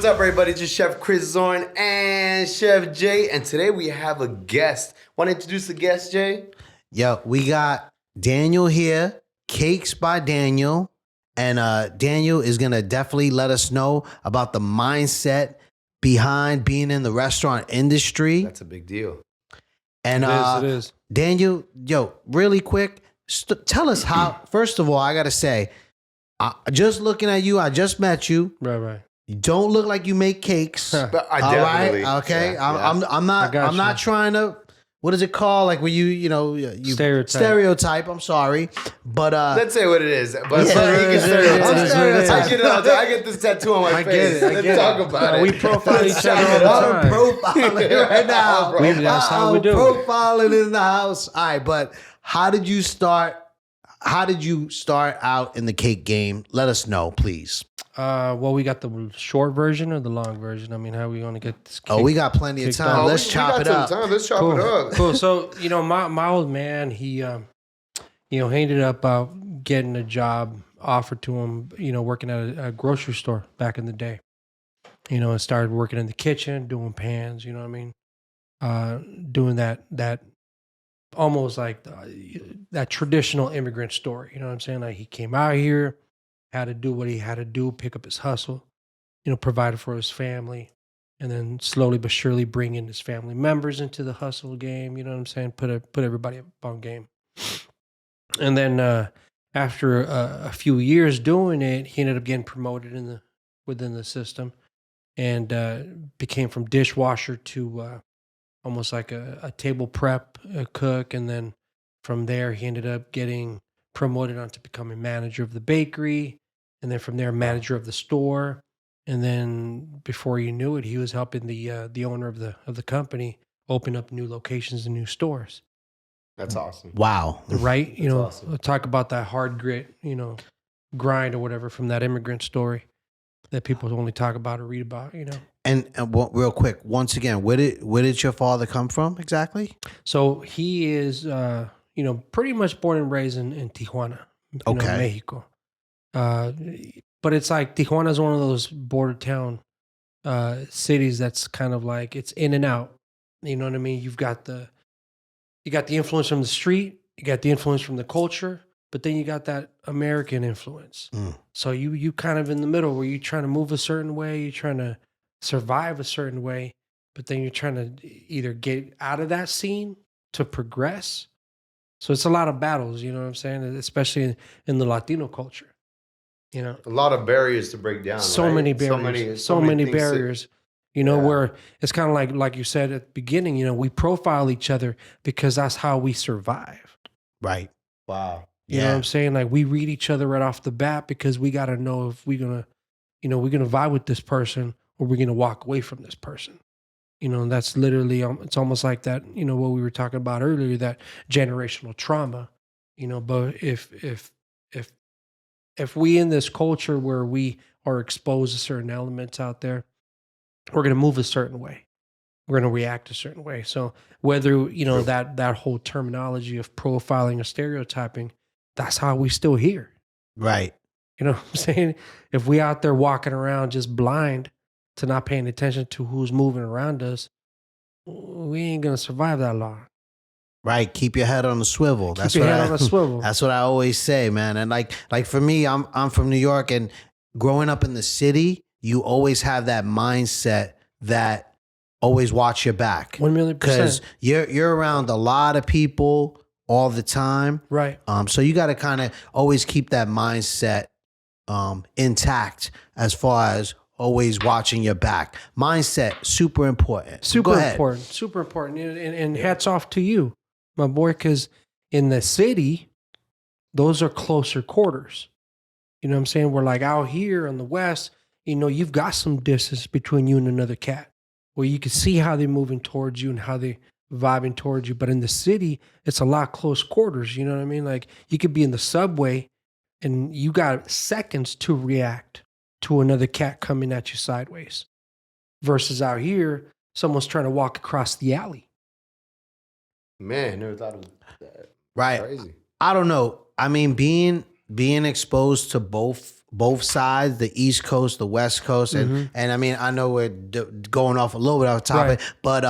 what's up, everybody? It's just Chef Chris Tzorin and Chef Jay, and today we have a guest. Want to introduce the guest, Jay? Yo, we got Daniel here, Cakes by Daniel, and Daniel is gonna definitely let us know about the mindset behind being in the restaurant industry. That's a big deal. And it is. Daniel, yo, really quick, tell us how. First of all, I gotta say, just looking at you, I just met you. Right. You don't look like you make cakes. But I definitely. All right, okay. Yeah, I'm not trying to. What is it called? Like when you stereotype. I'm sorry, but let's say what it is. But I get this tattoo on my face. Let's talk about it. We profile each other all the time. Profiling right now. That's how we do it. Profiling in the house. All right, but how did you start? How did you start out in the cake game? Let us know, please. Well, we got the short version or the long version. I mean, how are we going to get this cake? Oh, we got plenty of time. Let's chop it up. Let's chop it up. Cool. So, my old man, he ended up getting a job offered to him, working at a grocery store back in the day. And started working in the kitchen, doing pans, you know what I mean? Doing that almost like that traditional immigrant story. You know what I'm saying? Like he came out here, had to do what he had to do, pick up his hustle, provided for his family, and then slowly but surely bring in his family members into the hustle game. You know what I'm saying? Put everybody up on game. And then after a few years doing it, he ended up getting promoted within the system, and became from dishwasher to almost like a table prep cook. And then from there, he ended up getting promoted on to becoming manager of the bakery. And then from there, manager of the store. And then before you knew it, he was helping the owner of the company open up new locations and new stores. That's awesome. Wow. Right? Awesome. Talk about that hard grit, grind or whatever from that immigrant story that people only talk about or read about, And real quick, once again, where did your father come from exactly? So he is, pretty much born and raised in Tijuana, Mexico. But it's like Tijuana is one of those border town cities that's kind of like it's in and out. You know what I mean? You got the influence from the street, you got the influence from the culture, but then you got that American influence. So you kind of in the middle where you're trying to move a certain way, you're trying to survive a certain way, but then you're trying to either get out of that scene to progress. So it's a lot of battles, you know what I'm saying? Especially in the Latino culture. A lot of barriers to break down. So right? many barriers. So many barriers. Where it's kind of like you said at the beginning, we profile each other because that's how we survive. Right. Wow. You know what I'm saying? Like we read each other right off the bat because we got to know if we're going to vibe with this person or we're going to walk away from this person. And that's literally, it's almost like that, what we were talking about earlier, that generational trauma, but if we in this culture where we are exposed to certain elements out there, we're going to move a certain way. We're going to react a certain way. So whether, that whole terminology of profiling or stereotyping, that's how we still here. Right. You know what I'm saying? If we out there walking around just blind to not paying attention to who's moving around us, we ain't going to survive that long. Right. Keep your head on the swivel. Keep your head on the swivel. That's what I always say, man. And like for me, I'm from New York, and growing up in the city, you always have that mindset that always watch your back. 1,000,000%. Because you're around a lot of people all the time. Right. So you got to kind of always keep that mindset intact as far as always watching your back. Mindset, super important. Super important. And hats off to you, my boy, because in the city, those are closer quarters. You know what I'm saying? We're like out here on the West, you've got some distance between you and another cat where you can see how they're moving towards you and how they're vibing towards you. But in the city, it's a lot close quarters. You know what I mean? Like you could be in the subway and you got seconds to react to another cat coming at you sideways. Versus out here, someone's trying to walk across the alley. Man, never thought of that. Right. Crazy. I don't know. I mean, being exposed to both both sides, the East Coast, the West Coast, and I mean, I know we're going off a little bit off topic, but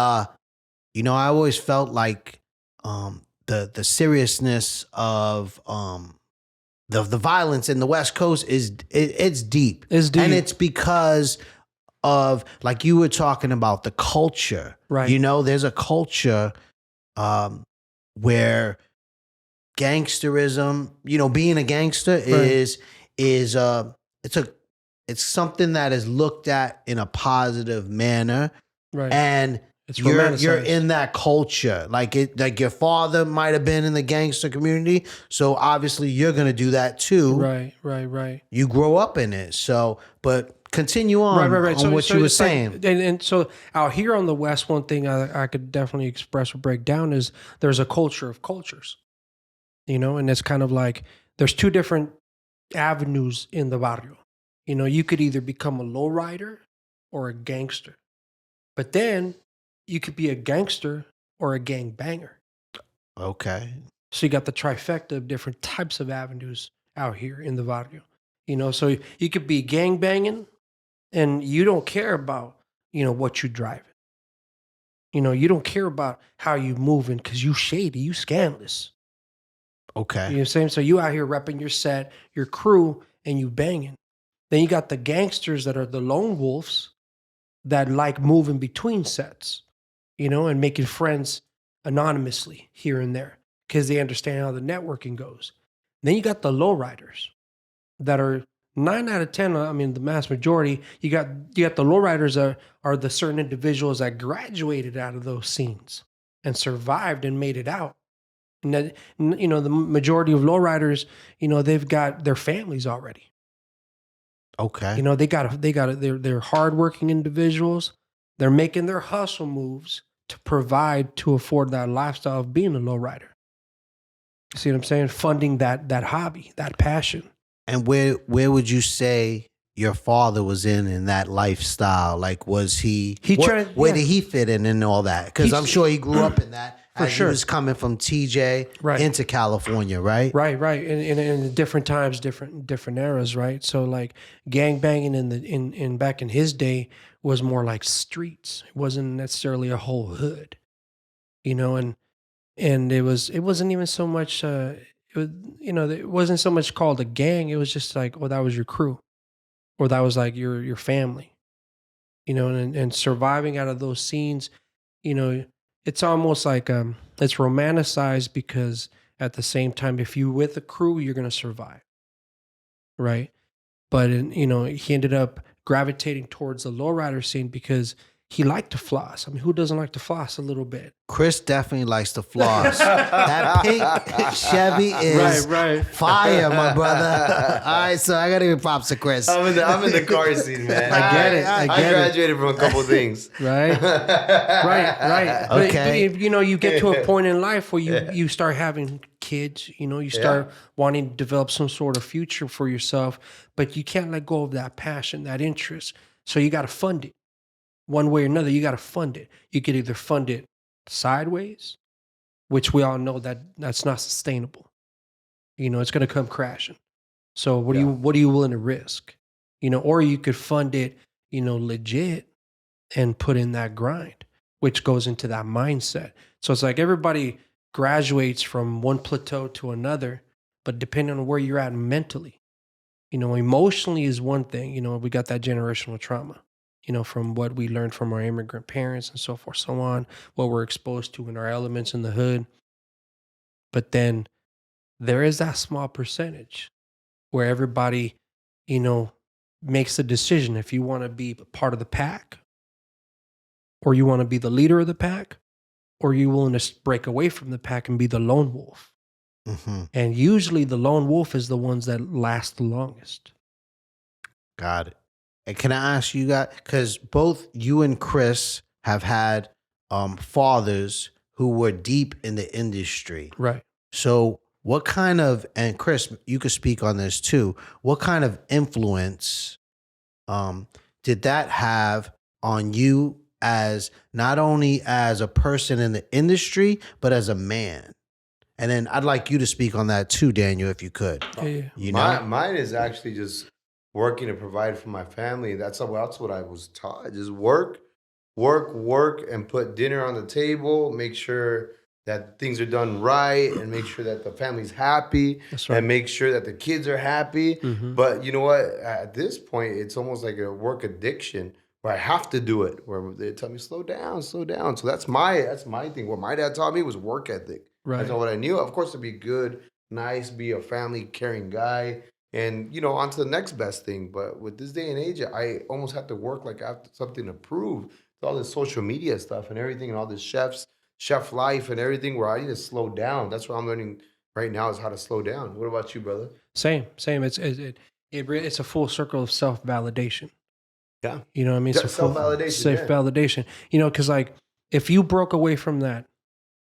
you know, I always felt like the seriousness of the violence in the West Coast it's deep. It's deep. And it's because of, like you were talking about, the culture. Right. You know, there's a culture where gangsterism, you know, being a gangster is it's something that is looked at in a positive manner. Right. And It's you're romanticized. in that culture. Like your father might have been in the gangster community, so obviously you're gonna do that too. Right. You grow up in it. So, but continue on Right. on what you were it's like- saying. and so out here on the West, one thing I could definitely express or break down is there's a culture of cultures, you know, and it's kind of like there's two different avenues in the barrio. You know, you could either become a lowrider or a gangster, but then you could be a gangster or a gang banger. Okay. So you got the trifecta of different types of avenues out here in the barrio. You know, so you could be gang banging and you don't care about, you know, what you drive. You know, you don't care about how you moving because you shady, you scandalous. Okay. You know what I'm saying? So you out here repping your set, your crew, and you banging. Then you got the gangsters that are the lone wolves that like moving between sets, you know, and making friends anonymously here and there because they understand how the networking goes. Then you got the lowriders that are 9 out of 10. I mean, the mass majority. You got the lowriders are the certain individuals that graduated out of those scenes and survived and made it out. And that, you know, the majority of lowriders, you know, they've got their families already. Okay. You know, they're hardworking individuals. They're making their hustle moves to provide, to afford that lifestyle of being a lowrider. You see what I'm saying? Funding that hobby, that passion. And where would you say your father was in that lifestyle? Like, was where did he fit in all that? Because I'm sure he grew up in that. For sure. He was coming from TJ into California, right? Right. In different times, different eras, right? So like gang banging in back in his day was more like streets. It wasn't necessarily a whole hood, you know, and it wasn't even so much it wasn't so much called a gang. It was just like, well, that was your crew, or that was like your family, you know, and surviving out of those scenes, you know, it's almost like it's romanticized because at the same time, if you're with a crew, you're gonna survive, right? But you know, he ended up gravitating towards the lowrider scene because he liked to floss. I mean, who doesn't like to floss a little bit? Chris definitely likes to floss. That pink Chevy is fire, my brother. All right, so I gotta give props to Chris. I'm in the car seat, man. I get it. I graduated from a couple things. Right. But if, you know, you get to a point in life where you start having kids, you know, you start wanting to develop some sort of future for yourself, but you can't let go of that passion, that interest. So you got to fund it. One way or another, you got to fund it. You could either fund it sideways, which we all know that's not sustainable. You know, it's going to come crashing. So what are you willing to risk? You know, or you could fund it, you know, legit and put in that grind, which goes into that mindset. So it's like everybody graduates from one plateau to another, but depending on where you're at mentally, you know, emotionally is one thing. You know, we got that generational trauma, you know, from what we learned from our immigrant parents and so forth, so on, what we're exposed to in our elements in the hood. But then there is that small percentage where everybody, you know, makes a decision if you want to be part of the pack, or you want to be the leader of the pack, or you willing to break away from the pack and be the lone wolf. Mm-hmm. And usually the lone wolf is the ones that last the longest. Got it. And can I ask you guys, because both you and Chris have had fathers who were deep in the industry. Right. So what kind of, and Chris, you could speak on this too, what kind of influence did that have on you as not only as a person in the industry, but as a man? And then I'd like you to speak on that too, Daniel, if you could. Yeah. You know? Mine is actually just working to provide for my family. That's what I was taught. Just work, and put dinner on the table. Make sure that things are done right, and make sure that the family's happy, That's right. and make sure that the kids are happy. Mhm. But you know what? At this point, it's almost like a work addiction where I have to do it. Where they tell me slow down, slow down. So that's my thing. What my dad taught me was work ethic. Right. That's not what I knew. Of course, to be good, nice, be a family caring guy, and on to the next best thing. But with this day and age, I almost have to work like I have something to prove. All this social media stuff and everything, and all this chef life and everything, where I need to slow down. That's what I'm learning right now, is how to slow down. What about you, brother? Same. It's a full circle of self validation. Yeah. You know what I mean? Self-validation, Self validation. Because like if you broke away from that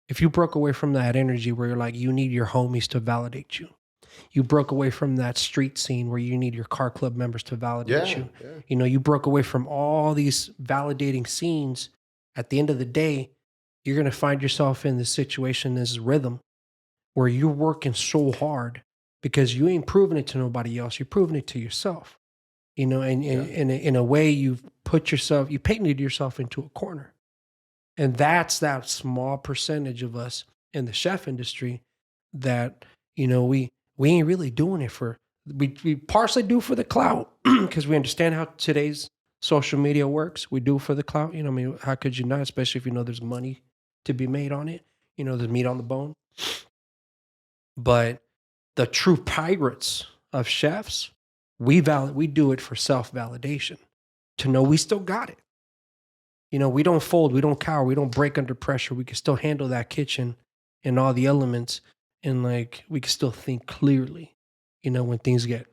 energy where you're like you need your homies to validate you. You broke away from that street scene where you need your car club members to validate you. Yeah. You broke away from all these validating scenes. At the end of the day, you're going to find yourself in this situation, this rhythm, where you're working so hard because you ain't proving it to nobody else. You're proving it to yourself. And in a way, you painted yourself into a corner. And that's that small percentage of us in the chef industry that, we ain't really doing it we partially do for the clout because we understand how today's social media works. We do it for the clout. How could you not, especially if there's money to be made on it, there's meat on the bone. But the true pirates of chefs, we do it for self-validation, to know we still got it. We don't fold, we don't cower, we don't break under pressure. We can still handle that kitchen and all the elements. And like we can still think clearly, when things get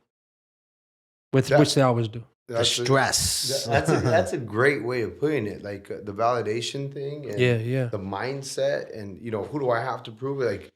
which they always do. The stress. That's a great way of putting it. Like the validation thing, and the mindset, and who do I have to prove it? Like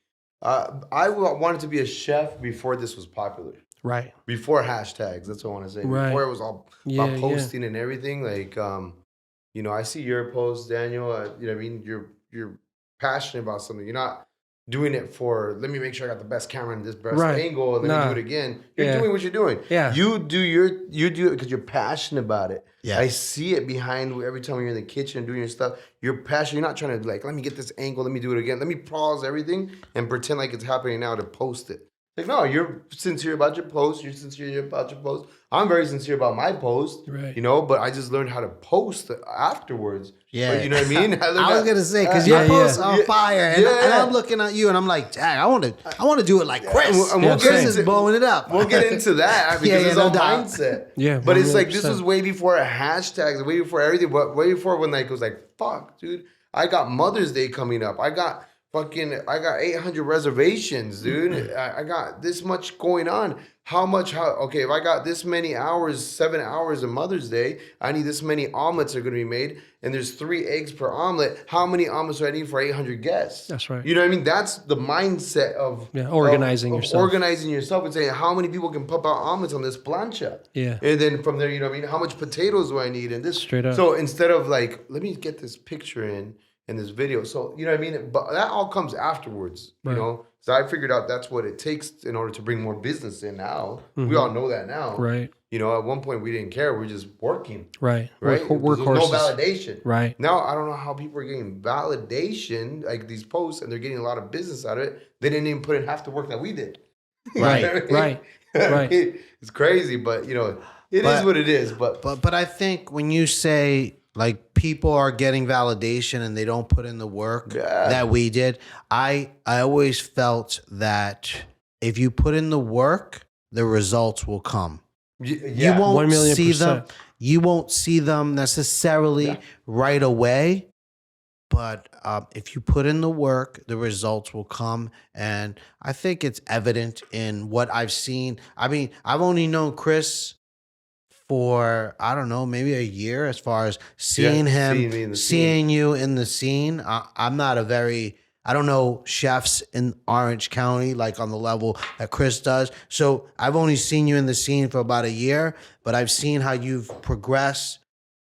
I wanted to be a chef before this was popular. Right. Before hashtags, that's what I want to say. Right. Before it was all about posting and everything. Like I see your posts, Daniel. You're passionate about something. You're not doing it for, let me make sure I got the best camera and this best angle and let me do it again. You're doing what you're doing. Yeah. You do it because you're passionate about it. Yeah. I see it behind every time you're in the kitchen doing your stuff. You're passionate. You're not trying to like, let me get this angle, let me do it again. Let me pause everything and pretend like it's happening now to post it. Like, no, you're sincere about your post. You're sincere about your post. I'm very sincere about my post, right. But I just learned how to post afterwards. Yeah. But you know what I mean? I was going to say, because your posts are fire. And I'm looking at you and I'm like, dang, I want to do it like Chris. And we'll Chris is blowing it up. We'll get into that because it's all mindset. Yeah. But it's like, this was way before hashtags, way before everything, but way before when like, it was like, fuck, dude, I got Mother's Day coming up. I got 800 reservations, dude. I got this much going on. If I got this many hours, 7 hours of Mother's Day, I need this many omelets are going to be made, and there's 3 eggs per omelet. How many omelets do I need for 800 guests? That's right. You know what I mean? That's the mindset of organizing yourself. Organizing yourself and saying, how many people can pump out omelets on this plancha? Yeah. And then from there, you know what I mean? How much potatoes do I need? And this. Straight up. So instead of like, let me get this picture in this video. So, you know what I mean? But that all comes afterwards, you know? So I figured out that's what it takes in order to bring more business in now. Mm-hmm. We all know that now. Right. At one point we didn't care. We were just working. Right. Right? There's no validation. Right. Now, I don't know how people are getting validation, like these posts, and they're getting a lot of business out of it. They didn't even put in half the work that we did. Right. Right. It's crazy, but, it is what it is. But I think when you say, like, people are getting validation and they don't put in the work that we did, I always felt that if you put in the work, the results will come. Yeah. You won't 1,000,000%. see them. You won't see them necessarily right away. But if you put in the work, the results will come. And I think it's evident in what I've seen. I mean, I've only known Chris for, I don't know, maybe a year as far as seeing you in the scene. I'm not I don't know chefs in Orange County like on the level that Chris does. So I've only seen you in the scene for about a year, but I've seen how you've progressed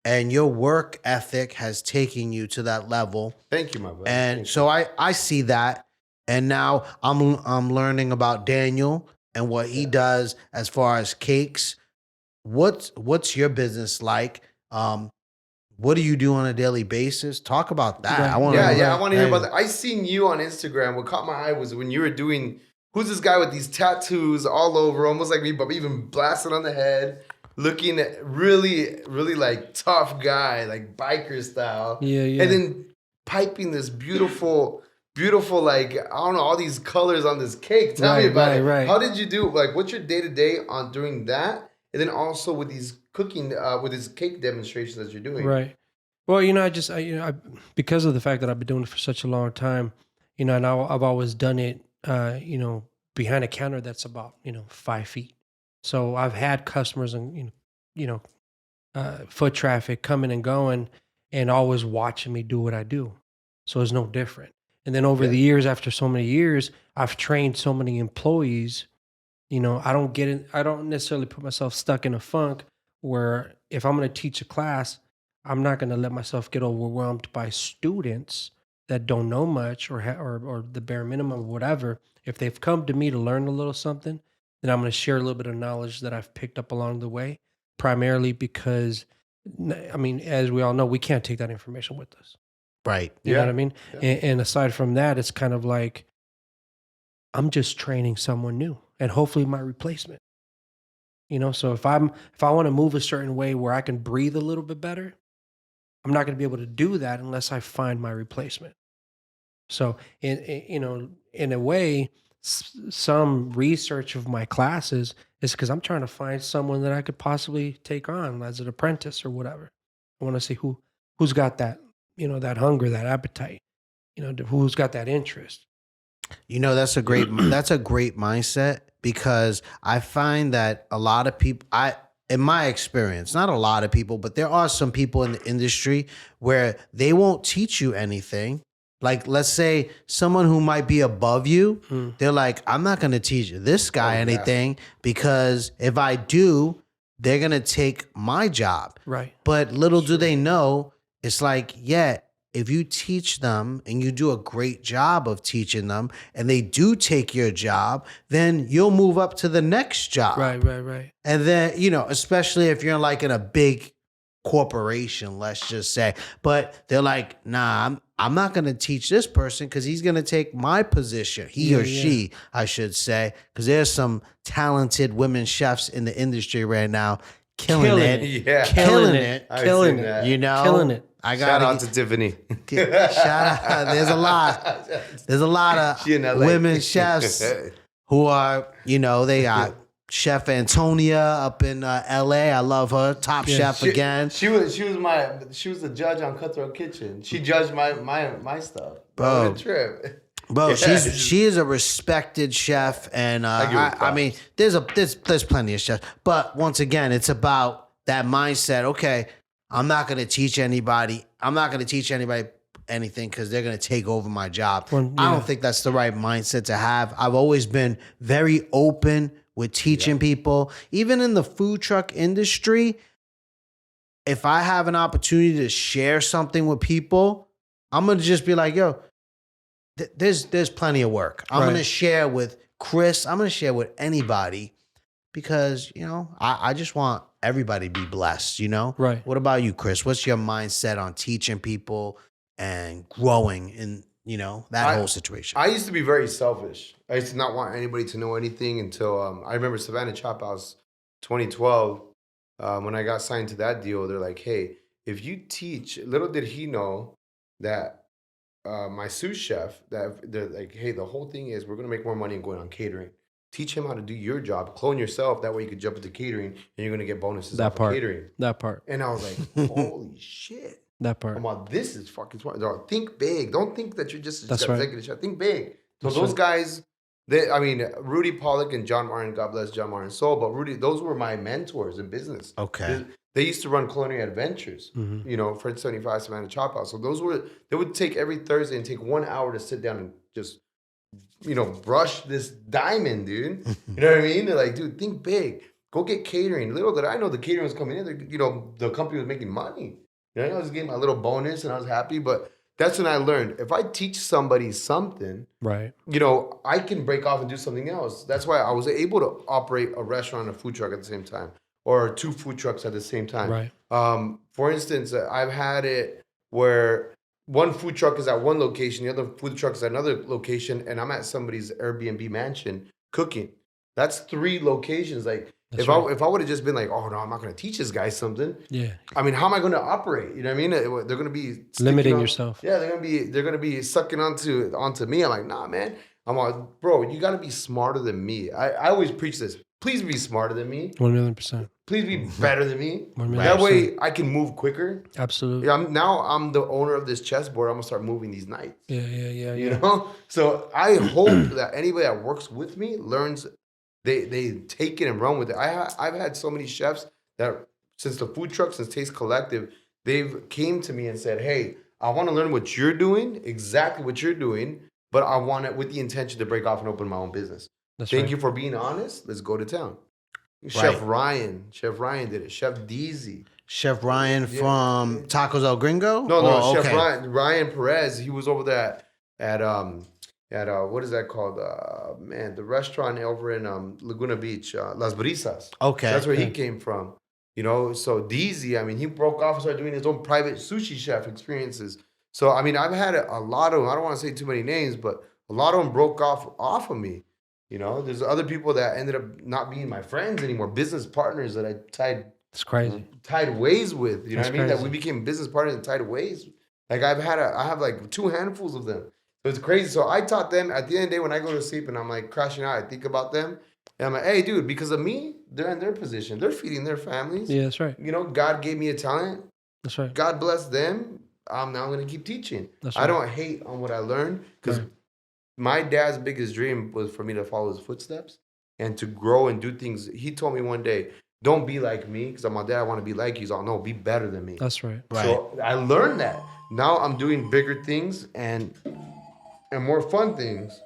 and your work ethic has taken you to that level. Thank you, my brother. And so I see that. And now I'm learning about Daniel and what he does as far as cakes. what's your business like? What do you do on a daily basis? Talk about that. Right. I want Yeah, I want to hear about that. I seen you on Instagram. What caught my eye was when you were doing, who's this guy with these tattoos all over, almost like me, but even blasted on the head, looking at really, really like tough guy, like biker style. Yeah. And then piping this beautiful, like, I don't know, all these colors on this cake. Tell me about it. Right. How did you do, like, what's your day-to-day on doing that? And then also with these cooking, with these cake demonstrations that you're doing. Right. Well, I because of the fact that I've been doing it for such a long time, and I've always done it, behind a counter that's about 5 feet. So I've had customers and foot traffic coming and going, and always watching me do what I do. So it's no different. And then over the years, after so many years, I've trained so many employees. I don't necessarily put myself stuck in a funk where if I'm going to teach a class, I'm not going to let myself get overwhelmed by students that don't know much or the bare minimum of whatever. If they've come to me to learn a little something, then I'm going to share a little bit of knowledge that I've picked up along the way, primarily because, as we all know, we can't take that information with us. Right. You know what I mean? Yeah. And aside from that, it's kind of like I'm just training someone new and hopefully my replacement. So if I want to move a certain way where I can breathe a little bit better, I'm not going to be able to do that unless I find my replacement. So in a way, some research of my classes is because I'm trying to find someone that I could possibly take on as an apprentice or whatever. I want to see who's got that, that hunger, that appetite, who's got that interest. That's a great mindset, because I find that a lot of people, in my experience, not a lot of people, but there are some people in the industry where they won't teach you anything. Like, let's say someone who might be above you, they're like, I'm not going to teach this guy anything because if I do, they're going to take my job. Right. But little do they know, it's like, if you teach them and you do a great job of teaching them and they do take your job, then you'll move up to the next job. Right. And then, especially if you're like in a big corporation, let's just say, but they're like, nah, I'm not going to teach this person because he's going to take my position. He or she, I should say, because there's some talented women chefs in the industry right now killing it. Yeah. Killing it. Killing it. Killing it. Shout out to Tiffany. Shout out. There's a lot of women chefs who are, they got Chef Antonia up in L.A. I love her. Top chef again. She was the judge on Cutthroat Kitchen. She judged my stuff. Bro. Trip. Bro, she is a respected chef, and I mean, there's plenty of chefs, but once again, it's about that mindset. Okay, I'm not gonna teach anybody anything because they're gonna take over my job. I don't think that's the right mindset to have. I've always been very open with teaching people, even in the food truck industry. If I have an opportunity to share something with people, I'm gonna just be like, yo. There's plenty of work. I'm going to share with Chris. I'm going to share with anybody because, I just want everybody to be blessed, Right. What about you, Chris? What's your mindset on teaching people and growing in, that whole situation? I used to be very selfish. I used to not want anybody to know anything until I remember Savannah Chop House 2012. When I got signed to that deal, they're like, hey, if you teach, little did he know that my sous chef, that they're like, hey, the whole thing is we're going to make more money and going on catering. Teach him how to do your job. Clone yourself. That way you could jump into catering and you're going to get bonuses off of catering. That part. And I was like, holy shit. That part. I'm like, this is fucking smart. Think big. Don't think that you're just That's executive chef. Think big. So those guys, Rudy Pollock and John Martin, God bless John Martin's soul, but Rudy, those were my mentors in business. Okay. They used to run Culinary Adventures, Fred 75, Savannah Chop House. So they would take every Thursday and take 1 hour to sit down and just, brush this diamond, dude. You know what I mean? They're like, dude, think big. Go get catering. Little did I know the catering was coming in. The company was making money. I was getting my little bonus and I was happy. But that's when I learned, if I teach somebody something, right, I can break off and do something else. That's why I was able to operate a restaurant and a food truck at the same time. or 2 food trucks at the same time. Right. For instance, I've had it where one food truck is at one location, the other food truck is at another location, and I'm at somebody's Airbnb mansion cooking. That's 3 locations. Like That's if right. I would have just been like, oh no, I'm not going to teach this guy something. Yeah. I mean, how am I going to operate? You know what I mean? They're going to be Limiting yourself. Yeah, they're gonna be sucking onto me. I'm like, nah, man. I'm like, bro, you got to be smarter than me. I always preach this. Please be smarter than me. 1,000,000%. Please be better than me. 1,000,000%. That way I can move quicker. Absolutely. Yeah, I'm the owner of this chessboard. I'm gonna start moving these knights. Yeah. You know. So I hope that anybody that works with me learns. They take it and run with it. I've had so many chefs that since the food truck, since Taste Collective, they've came to me and said, hey, I want to learn what you're doing, exactly what you're doing, but I want it with the intention to break off and open my own business. Thank you for being honest. Let's go to town. Chef Ryan did it. Chef Deezy. Chef Ryan from Tacos El Gringo? No, Chef Ryan Perez. He was over there at what is that called? The restaurant over in Laguna Beach, Las Brisas. Okay. That's where he came from. You know, so Deezy, I mean, he broke off and started doing his own private sushi chef experiences. So, I mean, I've had a lot of them. I don't want to say too many names, but a lot of them broke off of me. You know, there's other people that ended up not being my friends anymore, business partners that I tied ways with. You know what I mean? Crazy. That we became business partners and tied ways. Like I have like 2 handfuls of them. So it's crazy. So I taught them at the end of the day when I go to sleep and I'm like crashing out, I think about them. And I'm like, hey, dude, because of me, they're in their position. They're feeding their families. Yeah, that's right. You know, God gave me a talent. That's right. God bless them. I'm now going to keep teaching. That's right. I don't hate on what I learned because my dad's biggest dream was for me to follow his footsteps and to grow and do things. He told me one day, don't be like me because I'm my dad. I want to be like you. He's all, no, be better than me. That's right. So I learned that. Now I'm doing bigger things and more fun things.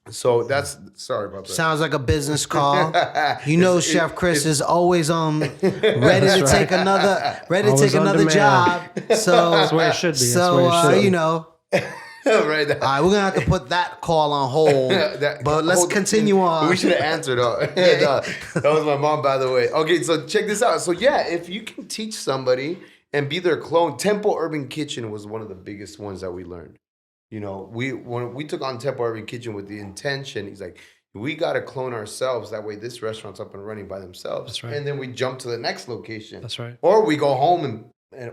So that's sorry about that. Sounds like a business call. You know, Chef Chris is always ready to take another job. So that's where it should be. So you know. Right. All right, we're gonna have to put that call on hold. But let's continue on. We should have answered. That was my mom, by the way. Okay, so check this out. So yeah, if you can teach somebody and be their clone, Temple Urban Kitchen was one of the biggest ones that we learned. You know, when we took on Temple Urban Kitchen with the intention, he's like, we got to clone ourselves. That way this restaurant's up and running by themselves. That's right. And then we jump to the next location. That's right. Or we go home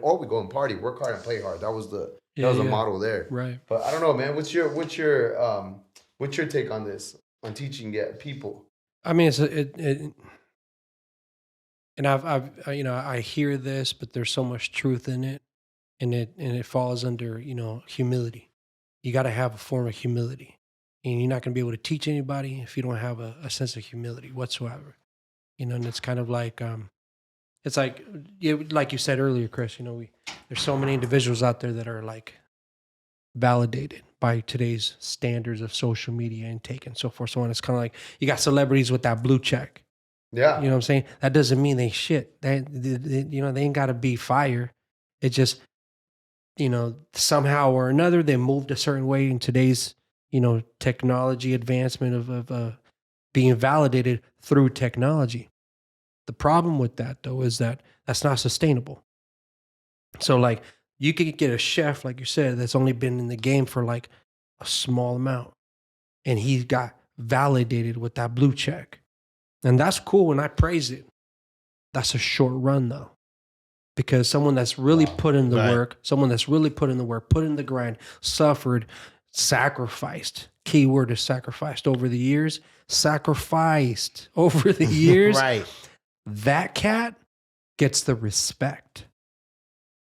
or we go and party, work hard and play hard. That was the model there. Right. But I don't know, man. What's your take on this, on teaching people? I mean, and I hear this, but there's so much truth in it, and it falls under, humility. You got to have a form of humility, and you're not going to be able to teach anybody if you don't have a sense of humility whatsoever. And it's kind of like, it's like you said earlier, Chris. There's so many individuals out there that are like validated by today's standards of social media intake and so forth. So on. It's kind of like you got celebrities with that blue check. Yeah, you know what I'm saying. That doesn't mean they shit. They ain't got to be fire. It just, somehow or another, they moved a certain way in today's, technology advancement of being validated through technology. The problem with that, though, is that that's not sustainable. So, like, you could get a chef, like you said, that's only been in the game for like a small amount, and he got validated with that blue check. And that's cool, and I praise it. That's a short run, though. Because someone that's really put in the work, put in the grind, suffered, sacrificed. Key word is sacrificed over the years. Right. That cat gets the respect.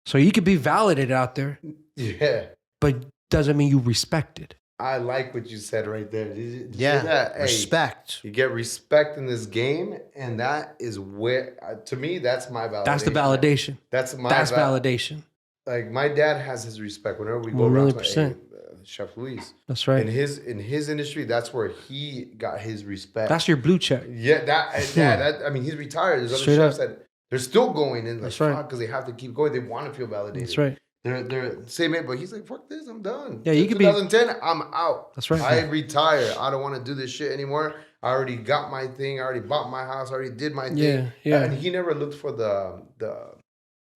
So you could be validated out there. Yeah. But doesn't mean you respected. I like what you said right there. Did you Hey, respect. You get respect in this game, and that is where, to me, that's my validation. That's the validation. That's validation. Like my dad has his respect whenever we go 1,000,000%. around to Chef Luis. That's right. In his industry, that's where he got his respect. That's your blue check. Yeah, that I mean, he's retired. There's other chefs that they're still going in, like, that's right, because they have to keep going. They want to feel validated. That's right. They're same age, but he's like, fuck this, I'm done. Yeah, you could be 2010, I'm out. That's right. I retire. I don't want to do this shit anymore. I already got my thing. I already bought my house. I already did my thing. Yeah, yeah. And he never looked for the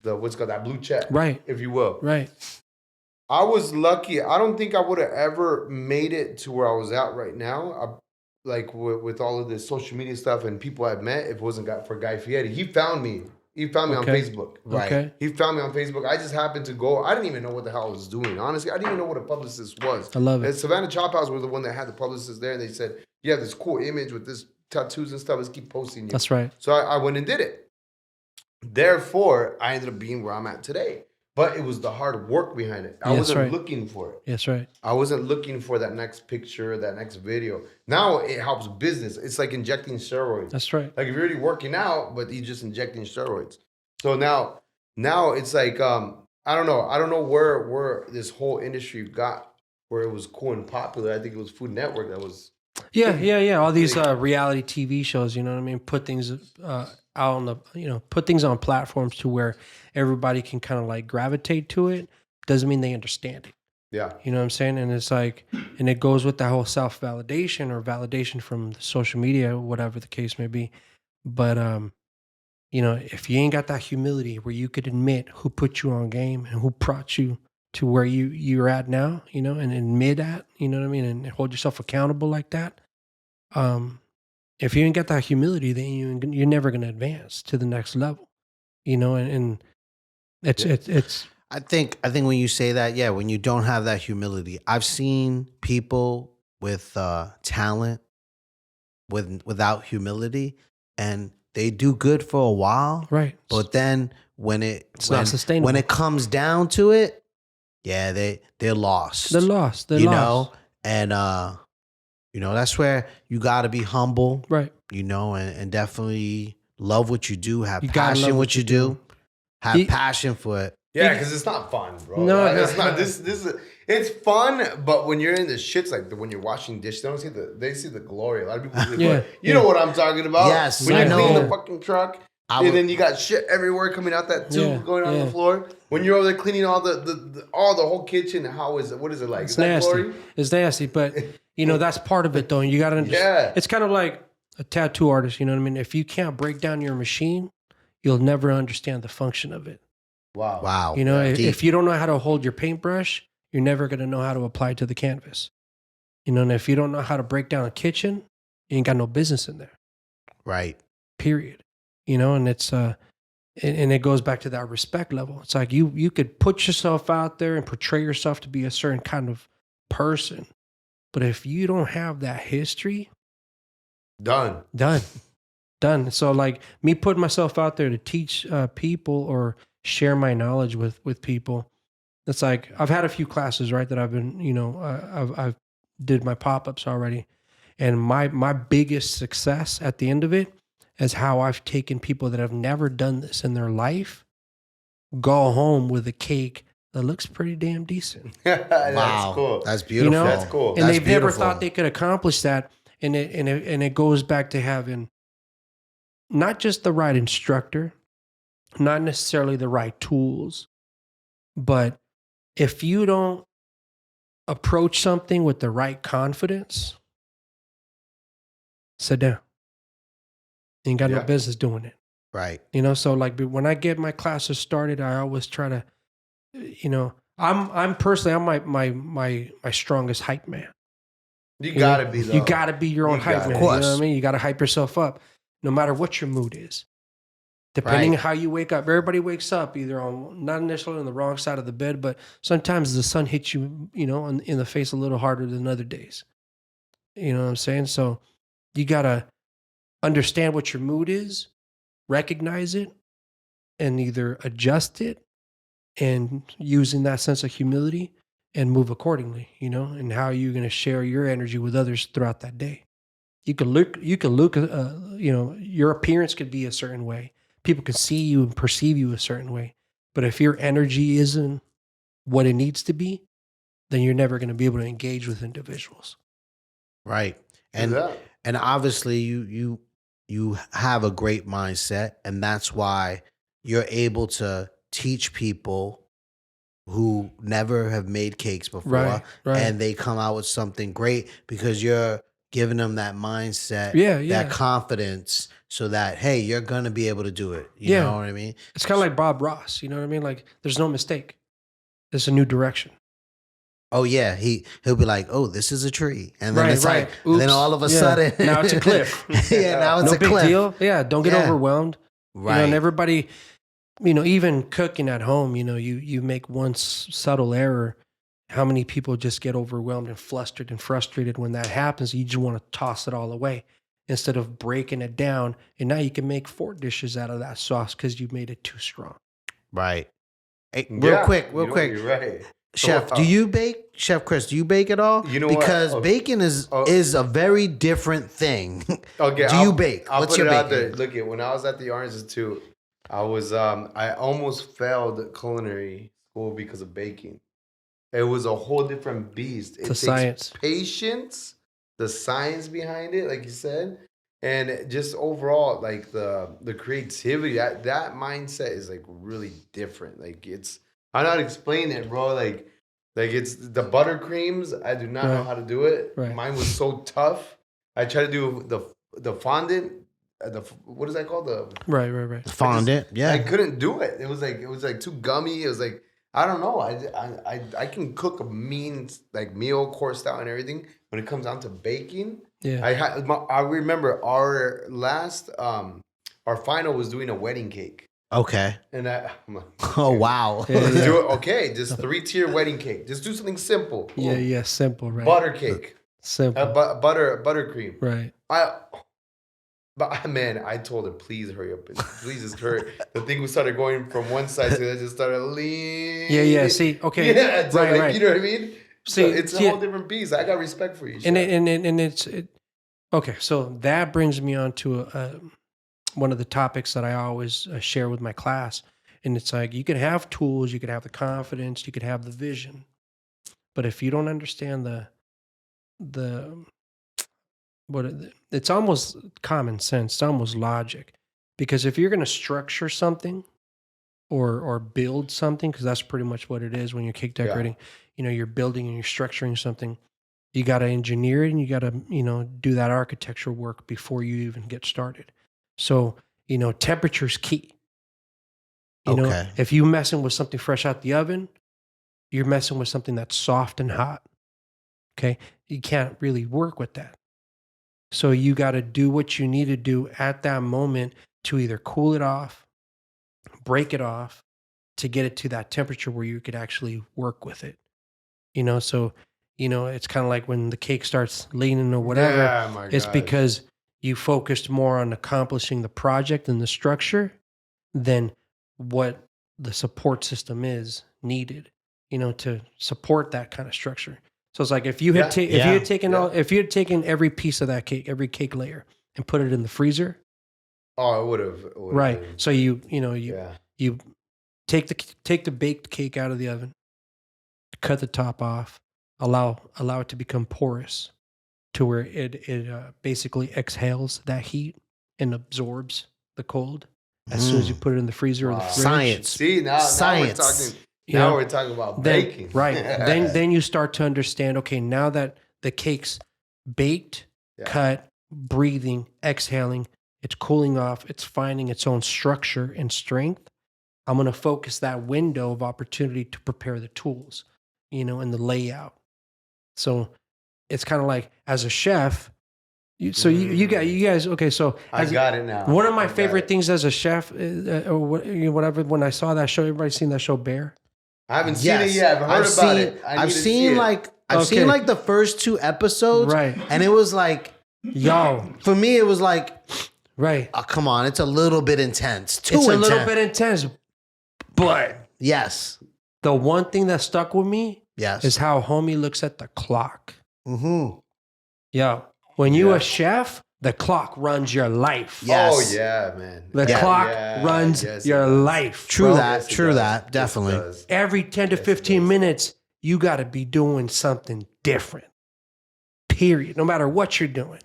what's called that blue check, Right. if you will. Right. I was lucky. I don't think I would have ever made it to where I was at right now. Like with all of this social media stuff and people I've met, if it wasn't for Guy Fieri, he found me. He found me on Okay. Facebook. Right. Okay. He found me on Facebook. I just happened to go. I didn't even know what the hell I was doing. Honestly, I didn't even know what a publicist was. I love it. And Savannah Chop House was the one that had the publicist there, and they said, "You have this cool image with this tattoos and stuff. Let's keep posting you." That's right. So I went and did it. Therefore, I ended up being where I'm at today. But it was the hard work behind it. I Yes, wasn't right. looking for it. That's right. I wasn't looking for that next picture, that next video. Now it helps business. It's like injecting steroids. That's right. Like if you're already working out, but you're just injecting steroids. So now it's like I don't know where this whole industry got where it was cool and popular. I think it was Food Network that was. Yeah. All these reality TV shows, you know what I mean? Put things out on the, put things on platforms to where everybody can kind of like gravitate to it. Doesn't mean they understand it. Yeah. You know what I'm saying? And it's like, and it goes with that whole self-validation or validation from the social media, whatever the case may be. But, if you ain't got that humility where you could admit who put you on game and who brought you to where you're at now, and admit that, you know what I mean? And hold yourself accountable like that. If you ain't got that humility, then you're never going to advance to the next level, and it's, I think when you say that, yeah, when you don't have that humility, I've seen people with talent without humility, and they do good for a while, right. but then when not sustainable. when it comes down to it, yeah, they're lost. They're lost. They're you lost. know, and that's where you got to be humble, Right. And definitely love what you do, have You gotta passion love what you do, have passion for it. Yeah, because it's not fun, bro. No, It's not. This is. It's fun, but when you're in the shits, like when you're washing dishes, they see the glory. A lot of people, you know what I'm talking about. Yes, when I you're cleaning know. the fucking truck, and then you got shit everywhere coming out that tube going on the floor. When you're over there cleaning all the whole kitchen, how is it? What is it like? It's is that nasty. glory? It's nasty, but that's part of it, though. And you got to understand. Yeah. It's kind of like a tattoo artist. You know what I mean? If you can't break down your machine, you'll never understand the function of it. Wow. If you don't know how to hold your paintbrush, you're never going to know how to apply it to the canvas. And if you don't know how to break down a kitchen, you ain't got no business in there. Right. Period. And it's and it goes back to that respect level. It's like you could put yourself out there and portray yourself to be a certain kind of person, but if you don't have that history, Done. So like me putting myself out there to teach people or share my knowledge with people. It's like I've had a few classes, right, that I've been, I've did my pop-ups already, and my biggest success at the end of it is how I've taken people that have never done this in their life, go home with a cake that looks pretty damn decent. That's Wow. cool. That's beautiful. That's cool. And That's they've never beautiful. thought they could accomplish that. And it goes back to having not just the right instructor, not necessarily the right tools, but if you don't approach something with the right confidence, sit down. You ain't got no business doing it. Right. So like when I get my classes started, I always try to, I'm personally, my strongest hype man. You gotta be. You gotta be your own hype man. Of You course. know what I mean? You gotta hype yourself up, no matter what your mood is. Depending Right. on how you wake up, everybody wakes up either on not necessarily on the wrong side of the bed, but sometimes the sun hits you, in the face a little harder than other days. You know what I'm saying? So you gotta understand what your mood is, recognize it, and either adjust it and using that sense of humility and move accordingly, and how you're going to share your energy with others throughout that day. You can look, your appearance could be a certain way. People can see you and perceive you a certain way. But if your energy isn't what it needs to be, then you're never going to be able to engage with individuals. Right. And obviously you have a great mindset, and that's why you're able to teach people who never have made cakes before, Right. and they come out with something great because you're giving them that mindset, Yeah, that confidence, so that, hey, you're going to be able to do it. You Yeah. know what I mean? It's kind of like Bob Ross. You know what I mean? Like, there's no mistake. There's a new direction. Oh yeah, he'll be like, "Oh, this is a tree," and then Right, it's right. like, and then Oops. all of a Yeah. sudden, Now it's a cliff. Yeah, now it's No a big cliff. deal. Yeah, don't get Yeah. overwhelmed. Right. You know, and everybody, you know, even cooking at home, you know, you make one subtle error. How many people just get overwhelmed and flustered and frustrated when that happens? You just want to toss it all away instead of breaking it down. And now you can make 4 dishes out of that sauce because you made it too strong. Right. Hey, real quick. You're right. Chef, do you bake? Chef Chris, do you bake at all? You know because what? baking is a very different thing. Okay, Do you bake? I'll What's put your it out baking? there. Look, when I was at the Art Institute, I was I almost failed culinary school because of baking. It was a whole different beast. It It's a takes science. patience, the science behind it, like you said, and just overall, like the creativity. That mindset is like really different. Like I'm not explaining it, bro. Like it's the buttercreams. I do not know Right. how to do it. Right. Mine was so tough. I tried to do the fondant. What is that called? Right. Fondant, yeah. I couldn't do it. It was like too gummy. It was like I don't know. I can cook a mean like meal, course style, and everything. When it comes down to baking, Yeah. I remember our last our final was doing a wedding cake, Okay. and I'm like, Oh wow. Yeah, let's yeah. do it. Okay, just 3-tier wedding cake. Just do something simple. Yeah. Simple, right? Butter cake, Simple. buttercream. Right. But man, I told her, please hurry up. Please just hurry. The thing started going from one side to the other, just started leaning. Yeah. See, okay. Yeah, so right, like, right. you know what I mean? See, So it's a yeah. whole different piece. I got respect for you. And Chef. Okay. So that brings me on to one of the topics that I always share with my class, and it's like you can have tools, you can have the confidence, you can have the vision, but if you don't understand it's almost common sense, it's almost logic, because if you're going to structure something or build something, because that's pretty much what it is when you're cake decorating, you know, you're building and you're structuring something. You got to engineer it and you got to, you know, do that architecture work before you even get started. So, you know, temperature's key. You know, Okay. if you messing with something fresh out the oven, you're messing with something that's soft and hot. Okay. You can't really work with that. So you got to do what you need to do at that moment to either cool it off, break it off, to get it to that temperature where you could actually work with it. You know, so, you know, it's kind of like when the cake starts leaning or whatever, Yeah, my it's gosh. because you focused more on accomplishing the project and the structure than what the support system is needed, you know, to support that kind of structure. So it's like if you had if you had taken every piece of that cake, every cake layer, and put it in the freezer, Oh, it would have. right? Been, So you take the baked cake out of the oven, cut the top off, allow it to become porous, to where it basically exhales that heat and absorbs the cold as soon as you put it in the freezer or the fridge. Science. See, now Science. we're talking. You Now know, we're talking about then, baking. right? then you start to understand. Okay, now that the cake's baked, cut, breathing, exhaling, it's cooling off, it's finding its own structure and strength. I'm going to focus that window of opportunity to prepare the tools, you know, and the layout. So it's kind of like as a chef. You guys. Okay, so I got it now. One of my favorite things as a chef, or whatever, when I saw that show, everybody seen that show Bear? I haven't seen it yet. I've heard about it. I've seen like the first 2 episodes, Right. And it was like, Yo, for me, it was like, right. oh, come on, it's a little bit intense. It's a little bit intense, but Yes. the one thing that stuck with me Yes. is how homie looks at the clock. Mm-hmm. Yo, when you a chef, the clock runs your life. Yes. Oh yeah, man. The clock runs your life. True bro. that. Yes, it True does. that. Yes, it Definitely. does. Every 10 to 15 minutes, you got to be doing something different. Period. No matter what you're doing.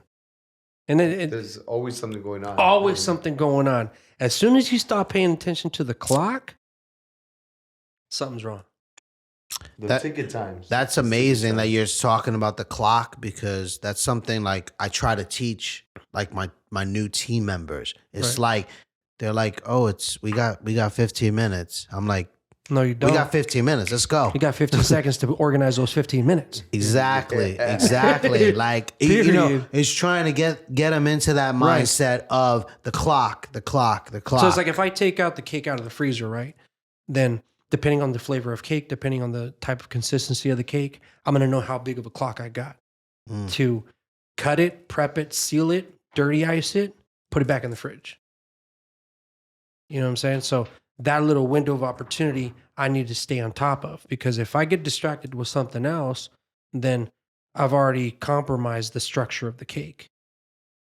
And then There's always something going on. always something going on. As soon as you stop paying attention to the clock, something's wrong. The ticket times. That's amazing that you're talking about the clock, because that's something like I try to teach like my new team members. It's like they're like, "Oh, we got 15 minutes." I'm like, no, you don't. We got 15 minutes. Let's go. You got 15 seconds to organize those 15 minutes. Exactly. Like it's trying to get them into that mindset of the clock. So it's like if I take out the cake out of the freezer, right? Then depending on the flavor of cake, depending on the type of consistency of the cake, I'm going to know how big of a clock I got to cut it, prep it, seal it, dirty ice it, put it back in the fridge. You know what I'm saying? So that little window of opportunity, I need to stay on top of, because if I get distracted with something else, then I've already compromised the structure of the cake.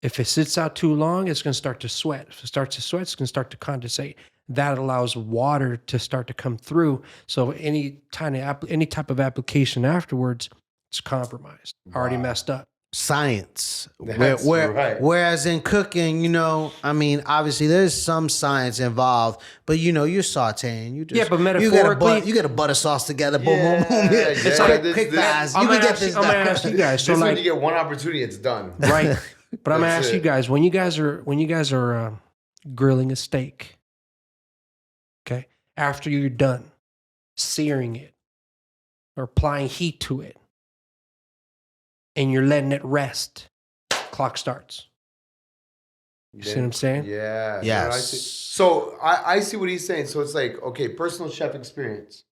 If it sits out too long, it's going to start to sweat. If it starts to sweat, it's going to start to condensate. That allows water to start to come through. So any type of application afterwards, it's compromised, already messed up. Science. That's right. Whereas in cooking, I mean, obviously there's some science involved, but you're sauteing. But metaphorically, you get a butter sauce together. Boom, boom, boom. It's quick fast. I'm gonna ask you guys. So this like, when you get one opportunity, it's done. Right. But I'm gonna ask you guys, when you guys are grilling a steak, okay, after you're done searing it or applying heat to it, and you're letting it rest, clock starts. You see what I'm saying? Yeah. Yes. I see. So I see what he's saying. So it's like, okay, personal chef experience.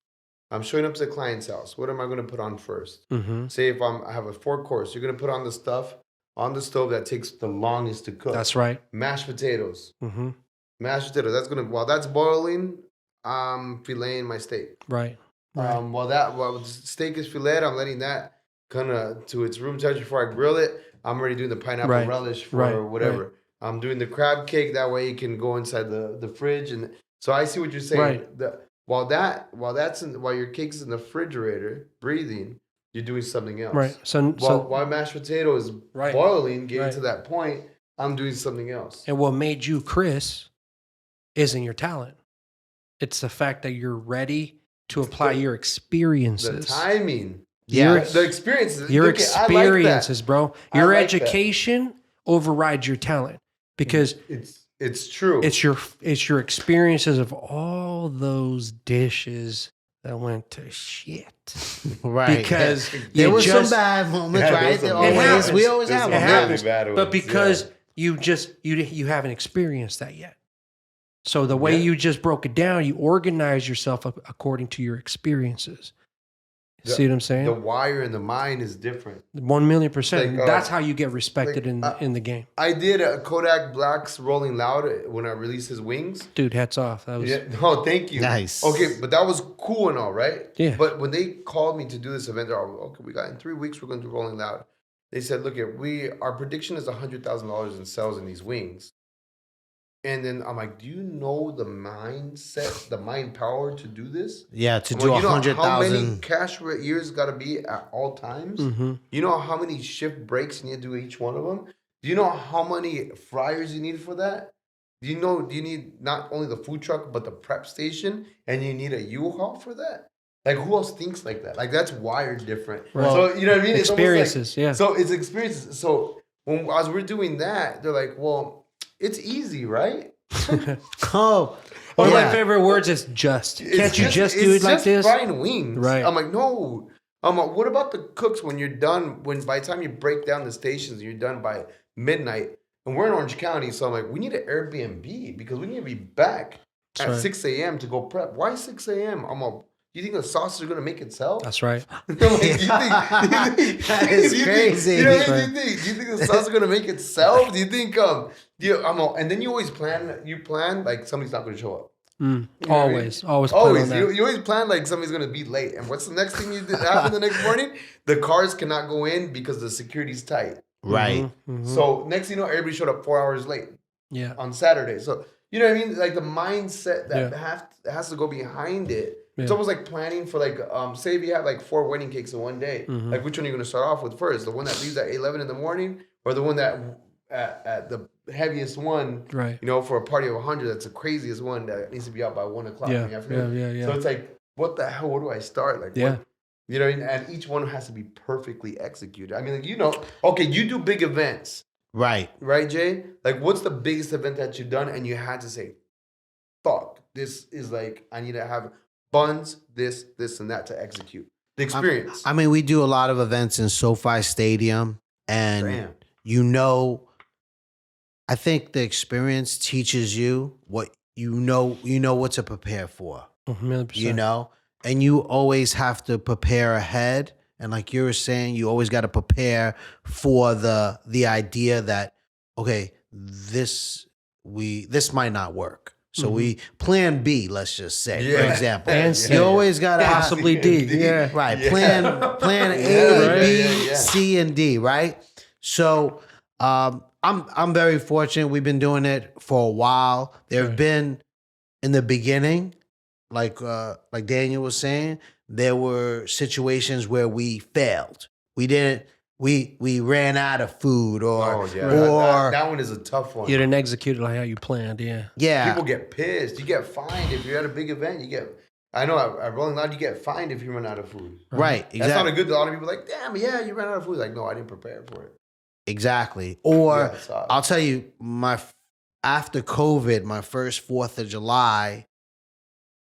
I'm showing up to the client's house. What am I going to put on first? Mm-hmm. Say if I have a 4-course, you're going to put on the stuff on the stove that takes the longest to cook. That's right. Mashed potatoes. Mm-hmm. Mashed potatoes. That's going to, while that's boiling, I'm filleting my steak. Right. While the steak is filleted, I'm letting that kind of to its room temperature before I grill it. I'm already doing the pineapple relish for whatever. Right. I'm doing the crab cake. That way it can go inside the fridge. And so I see what you're saying. Right. While your cake's in the refrigerator breathing, you're doing something else. Right. While mashed potato is boiling, getting to that point, I'm doing something else. And what made you Chris isn't your talent. It's the fact that you're ready to apply your experiences. The timing. Yeah. The experiences. Your experiences, bro. Your education overrides your talent, because it's true. It's your experiences of all those dishes that went to shit. Right. Because there were some bad moments, right? We always have them. It happens. But because you haven't experienced that yet. So the way you just broke it down, you organize yourself according to your experiences. See what I'm saying? The wire in the mind is different. 1,000,000%. Like, that's how you get respected in the game. I did a Kodak Black's Rolling Loud when I released his Wings. Dude, hats off. That was Oh, thank you. Nice. Okay, but that was cool and all, right? Yeah. But when they called me to do this event, they're all, okay, we got in 3 weeks, we're going to do Rolling Loud. They said, look, our prediction is $100,000 in sales in these wings. And then I'm like, do you know the mindset, the mind power to do this? Yeah, to do 100,000. How many cash years got to be at all times? Mm-hmm. You know how many shift breaks you need to do each one of them? Do you know how many fryers you need for that? Do you need not only the food truck, but the prep station? And you need a U-Haul for that? Like, who else thinks like that? Like, that's wired different. Right. So, you know what I mean? Experiences, it's like, So, it's experiences. So, as we're doing that, they're like, well, it's easy, right? One of my favorite words is just. Can't you just do it like this? It's just frying wings. Right. I'm like, no. I'm like, what about the cooks when you're done? By the time you break down the stations, you're done by midnight. And we're in Orange County, so I'm like, we need an Airbnb because we need to be back at 6 a.m. to go prep. Why 6 a.m.? I'm like, do you think the sausage is going to make itself? That's right. That is crazy. Do you think the sauce is going to make itself? Do you think, and then you always plan, like somebody's not going to show up. Always plan on that. You always plan like somebody's going to be late. And what's the next thing happen the next morning? The cars cannot go in because the security's tight. Right. Mm-hmm. So next thing you know, everybody showed up 4 hours late. Yeah. On Saturday. So, you know what I mean? Like the mindset that has to go behind it. Yeah. It's almost like planning for like, say if you have like 4 wedding cakes in one day, like which one are you going to start off with first? The one that leaves at 11 in the morning or the one that at the heaviest one, right? You know, for a party of 100, that's the craziest one that needs to be out by 1 o'clock in the afternoon. Yeah. So it's like, what the hell? Where do I start? Like, You know, and each one has to be perfectly executed. I mean, like, you know, okay, you do big events, Right. right, Jay? Like, what's the biggest event that you've done and you had to say, fuck, this is like, I need to have buns, this, and that to execute the experience. I mean, we do a lot of events in SoFi Stadium, and Damn. you know, I think the experience teaches you what you know what to prepare for. 100%. You know, and you always have to prepare ahead. And like you were saying, you always got to prepare for the idea that, okay, this might not work. So we plan B, let's just say, for Yeah. example. And You always got to possibly D. D. Yeah. right. Yeah. Plan A, Yeah, B, right, yeah. C, and D, right? So I'm very fortunate. We've been doing it for a while. There have Right. been in the beginning, like Daniel was saying, there were situations where we failed. We didn't. We ran out of food, or Oh, yeah. or That one is a tough one. You didn't execute it like how you planned. Yeah. yeah, People get pissed. You get fined if you're at a big event. I know at Rolling Loud, you get fined if you run out of food. right, exactly. That's not a good. A lot of people are like, damn, yeah, you ran out of food. Like, no, I didn't prepare for it. Exactly. Or Yeah, it sucks. I'll tell you, after COVID, my first 4th of July,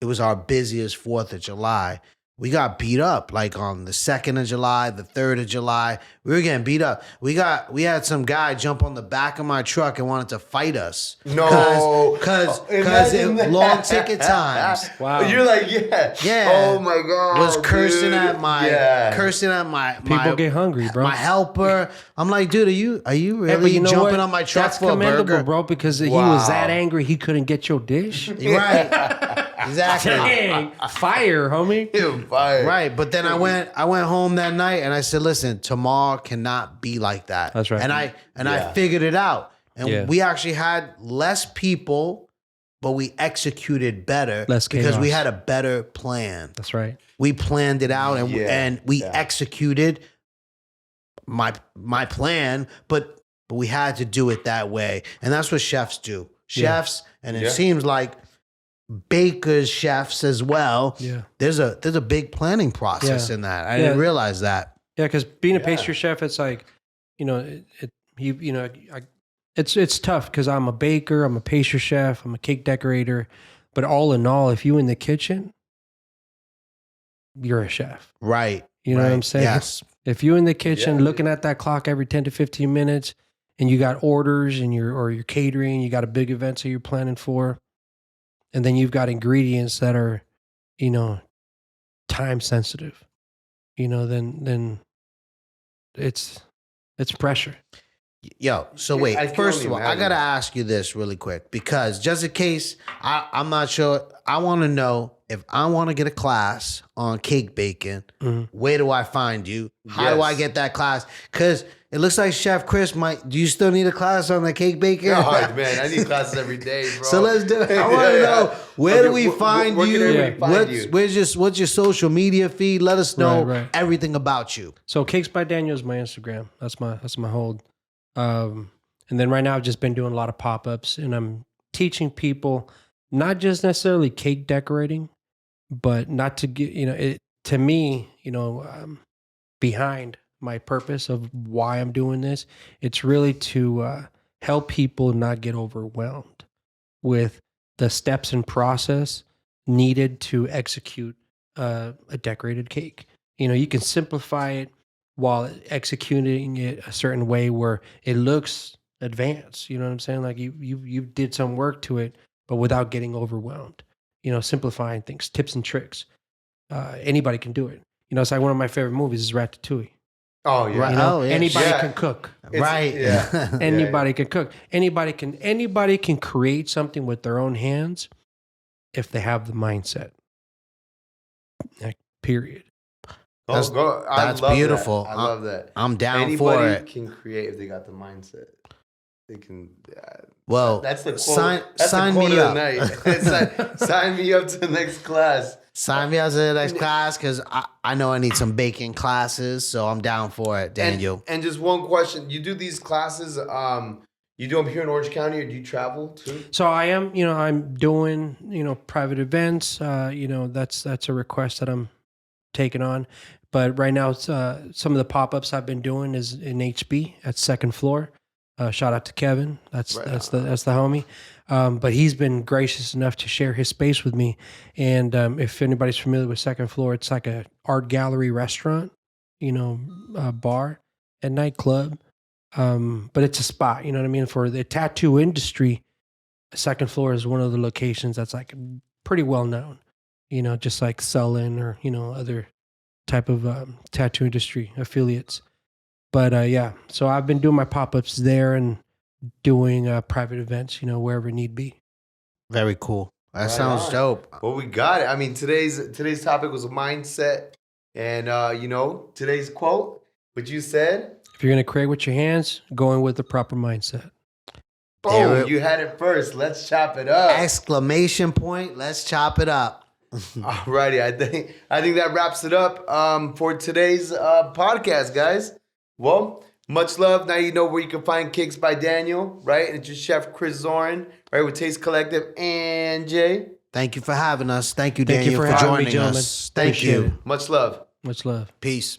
it was our busiest 4th of July. We got beat up like on the 2nd of July, the 3rd of July. We were getting beat up. We had some guy jump on the back of my truck and wanted to fight us. No. Because Imagine that. long ticket times. Wow. You're like, yeah. Yeah. Oh my God. Was cursing dude. at my Yeah. People get hungry, bro. my helper. I'm like, dude, are you Hey, really but you know jumping what? on my truck That's for a commendable, burger? bro, because he Wow. was that angry he couldn't get your dish. Right. Exactly. Dang, fire, homie. You're fired. Right, but then I went home that night and I said, "Listen, tomorrow cannot be like that." That's right. And I Yeah. figured it out, and Yeah. we actually had less people, but we executed better Less because we chaos. had a better plan. That's right. We planned it out and Yeah, we yeah. executed my plan, but we had to do it that way, and that's what chefs do. Chefs, and it Yeah. seems like bakers, chefs as well. Yeah. There's a big planning process Yeah. in that. I Yeah. didn't realize that. Yeah, because being a Yeah. pastry chef, it's like, it's tough because I'm a baker, I'm a pastry chef, I'm a cake decorator, but all in all, if you in the kitchen, you're a chef. Right. You know what I'm right. saying? Yes. If you're in the kitchen Yeah. looking at that clock every 10 to 15 minutes and you got orders and you're catering, you got a big event that you're planning for, and then you've got ingredients that are, time sensitive, then it's pressure. Yo, so Yeah, wait. I can First only of all, I imagine. gotta ask you this really quick because just in case I'm not sure, I want to know if I want to get a class on cake baking. Mhm. Where do I find you? How do I Yes. get that class? Because it looks like Chef Chris might. Do you still need a class on the cake baking? Oh, man, I need classes every day, bro. So let's do it. I want to know where do we find where you? can everybody find you? What's your social media feed? Let us know Right. everything about you. So Cakes by Daniel is my Instagram. That's my hold. And then right now I've just been doing a lot of pop-ups and I'm teaching people not just necessarily cake decorating, but not to get, it to me, behind my purpose of why I'm doing this, it's really to help people not get overwhelmed with the steps and process needed to execute a decorated cake. You can simplify it while executing it a certain way where it looks advanced. You know what I'm saying? Like you did some work to it, but without getting overwhelmed. Simplifying things, tips and tricks. Anybody can do it. It's like one of my favorite movies is Ratatouille. Oh, yeah. Right. Oh, yeah. Anybody Yeah. can cook. Right. yeah. Anybody can cook. Anybody can create something with their own hands if they have the mindset. Like, period. That's- I that's love beautiful. That. I love that. I'm down Anybody for it. can create if they got the mindset. They can. Well, That's the quote. sign That's the quote me of up. the night. sign me up to the next class. Sign me up to the next class because I know I need some baking classes, so I'm down for it, Daniel. And just one question: you do these classes? You do them here in Orange County, or do you travel too? So I am, I'm doing, private events. That's a request that I'm taking on. But right now, it's some of the pop ups I've been doing is in HB at second floor. Shout out to Kevin. That's the homie. But he's been gracious enough to share his space with me. And if anybody's familiar with second floor, it's like a art gallery restaurant, bar and nightclub. But it's a spot, you know what I mean? For the tattoo industry, second floor is one of the locations that's like pretty well known, just like Sullen or, other type of tattoo industry affiliates. But yeah, so I've been doing my pop-ups there and doing private events, wherever need be. Very cool. That Right sounds on. dope. Well, we got it. I mean, today's topic was mindset, and today's quote, what you said. If you're gonna create with your hands, going with the proper mindset. Boom! You had it first. Let's chop it up. Exclamation point. Let's chop it up. Alrighty, I think that wraps it up for today's podcast, guys. Well, much love. Now you know where you can find Cakes by Daniel, right? And it's your chef Chris Tzorin, right, with Taste Collective and Jay. Thank you for having us. Thank you, Thank you Daniel, for for having me, joining gentlemen. us. Thank Appreciate you. it. Much love. Much love. Peace.